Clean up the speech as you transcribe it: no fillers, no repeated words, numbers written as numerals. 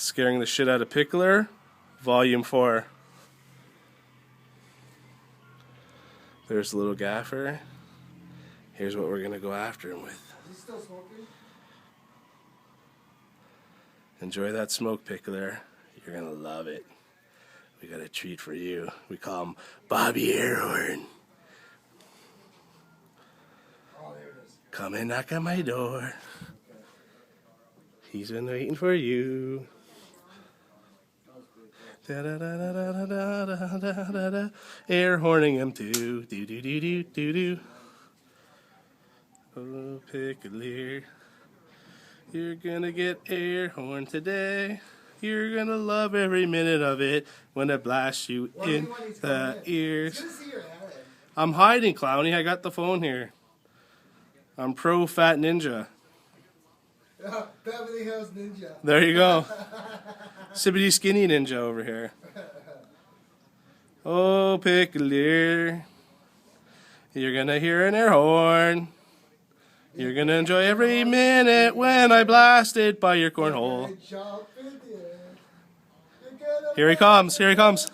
Scaring the shit out of Pickler, Volume 4. There's the little gaffer. Here's what we're going to go after him with. Is he still smoking? Enjoy that smoke, Pickler. You're going to love it. We got a treat for you. We call him Bobby Airhorn. Oh, there it is. Come and knock on my door. He's been waiting for you. Da da da da da da da da da da. Air horning him too. Do do do do do do. Oh, Pickler, you're gonna get air horn today. You're gonna love every minute of it when it blasts you in the ears. He's gonna see your head. I'm hiding, Clowny. I got the phone here. I'm pro fat ninja. Yeah, Beverly Hills Ninja. There you go. Sibbity skinny ninja over here. Oh, Pickler, you're gonna hear an air horn. You're gonna enjoy every minute when I blast it by your cornhole. Here he comes. Here he comes.